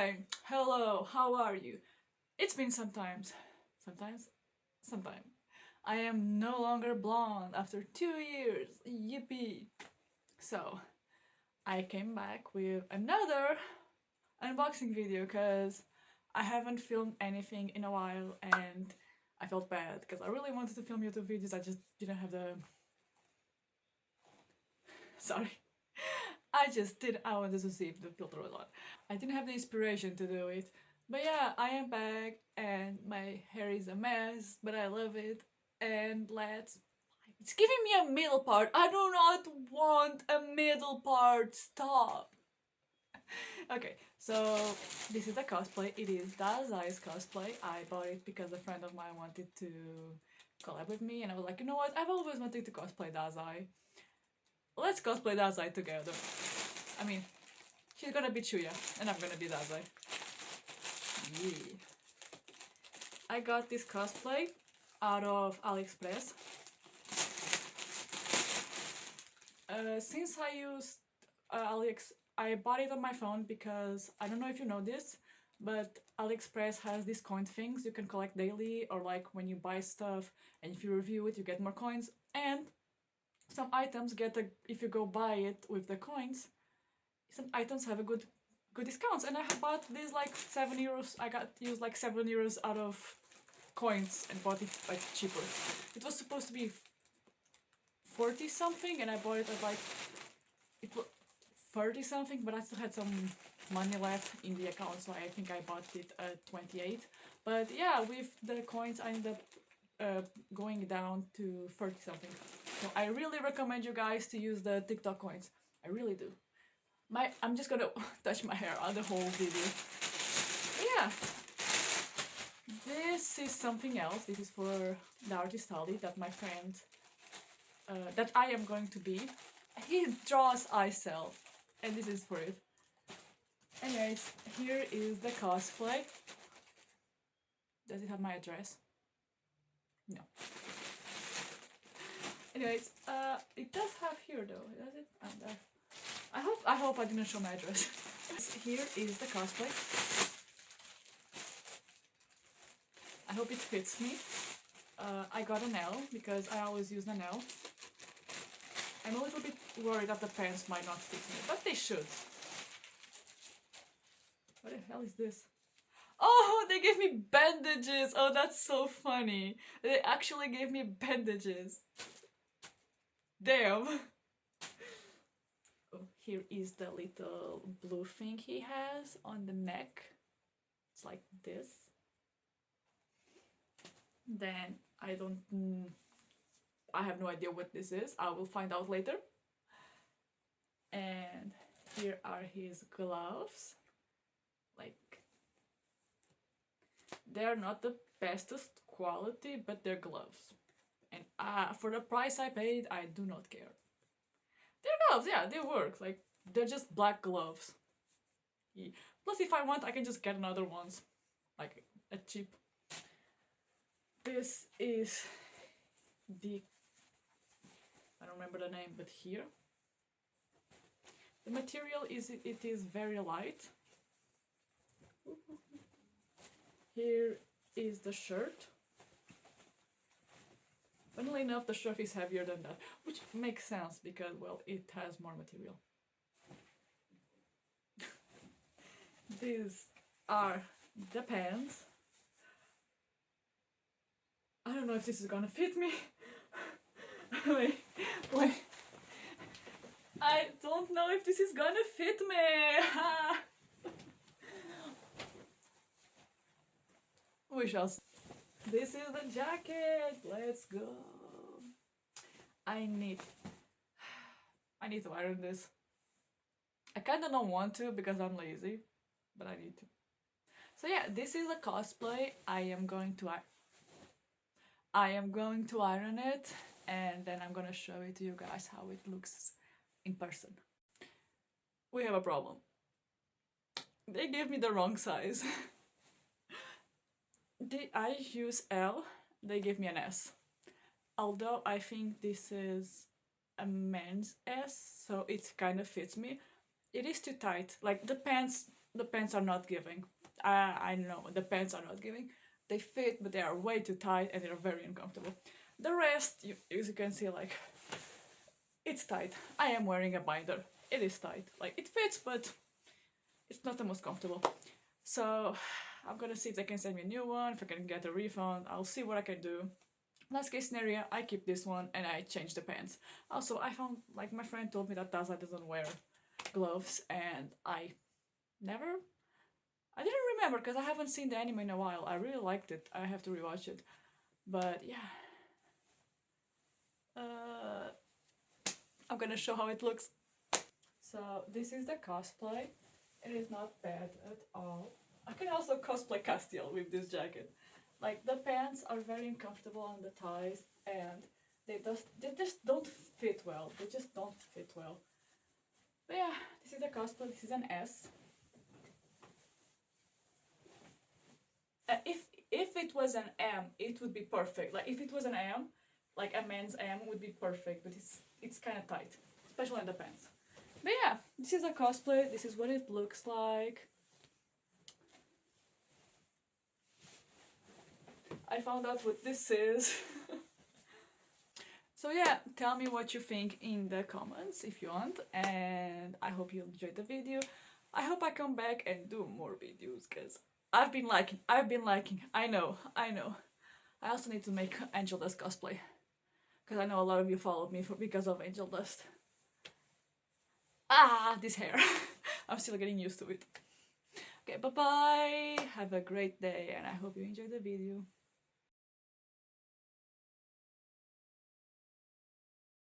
Hi, hello, how are you? It's been sometimes, sometime. I am no longer blonde after 2 years, yippee! So, I came back with another unboxing video because I haven't filmed anything in a while and I felt bad because I really wanted to film YouTube videos, I just didn't have the... Sorry. I wanted to see if the filter was on. I didn't have the inspiration to do it. But yeah, I am back and my hair is a mess, but I love it. And it's giving me a middle part. I do not want a middle part. Stop. Okay, so this is a cosplay. It is Dazai's cosplay. I bought it because a friend of mine wanted to collab with me and I was like, you know what? I've always wanted to cosplay Dazai. Let's cosplay Dazai together. I mean, she's gonna be Chuya, and I'm gonna be Dazai. Yeah. I got this cosplay out of AliExpress. Since I used I bought it on my phone because I don't know if you know this, but AliExpress has these coin things you can collect daily, or like when you buy stuff and if you review it, you get more coins. And some items if you go buy it with the coins, some items have a good discounts, and I have bought these like €7. I got used like €7 out of coins and bought it like cheaper. It was supposed to be 40 something and I bought it at like it was 30 something, but I still had some money left in the account, so I think I bought it at 28. But yeah, with the coins I ended up going down to 30 something. So I really recommend you guys to use the TikTok coins. I really do. I'm just gonna touch my hair on the whole video. But yeah, this is something else. This is for the artist Ali that my friend, that I am going to be. He draws, I sell, and this is for it. Anyways, here is the cosplay. Does it have my address? No. Anyways, it does have here though, does it? And I hope I didn't show my address. Here is the cosplay. I hope it fits me. I got an L because I always use an L. I'm a little bit worried that the pants might not fit me, but they should. What the hell is this? Oh, they gave me bandages! Oh, that's so funny. They actually gave me bandages. Damn. Oh, here is the little blue thing he has on the neck. It's like this. Then I have no idea what this is. I will find out later. And here are his gloves. Like, they're not the bestest quality, but they're gloves. And for the price I paid, I do not care. They're gloves, yeah, they work. Like, they're just black gloves. Yeah. Plus, if I want, I can just get another ones. Like, a cheap. This is the... I don't remember the name, but here. The material it is very light. Here is the shirt. Funnily enough, the shirt is heavier than that, which makes sense because, well, it has more material. These are the pants. I don't know if this is gonna fit me. wait. I don't know if this is gonna fit me. We shall see. This is the jacket. Let's go. I need to iron this. I kinda don't want to because I'm lazy, but I need to. So yeah, this is a cosplay. I am going to iron it, and then I'm gonna show it to you guys how it looks in person. We have a problem. They gave me the wrong size. I use L, they gave me an S. Although I think this is a men's S, so it kind of fits me. It is too tight. Like, the pants the pants are not giving. I know the pants are not giving. They fit, but they are way too tight and they're very uncomfortable. The rest, as you can see, like, it's tight. I am wearing a binder. It is tight. Like, it fits, but it's not the most comfortable. So I'm gonna see if they can send me a new one, if I can get a refund. I'll see what I can do. Last case scenario, I keep this one and I change the pants. Also, I found, like, my friend told me that Dazai doesn't wear gloves, and I didn't remember because I haven't seen the anime in a while. I really liked it. I have to rewatch it. But yeah. I'm gonna show how it looks. So this is the cosplay. It is not bad at all. I can also cosplay Castiel with this jacket. Like, the pants are very uncomfortable on the thighs, and they just don't fit well. They just don't fit well. But yeah, this is the cosplay. This is an S. If it was an M, it would be perfect. Like, if it was an M, like a men's M would be perfect, but it's kind of tight, especially in the pants. But yeah, this is a cosplay. This is what it looks like. I found out what this is. So yeah, tell me what you think in the comments if you want, and I hope you enjoyed the video. I hope I come back and do more videos, because I've been liking, I know. I also need to make Angel Dust cosplay, because I know a lot of you followed me because of Angel Dust. This hair. I'm still getting used to it. Okay, bye bye. Have a great day, and I hope you enjoyed the video.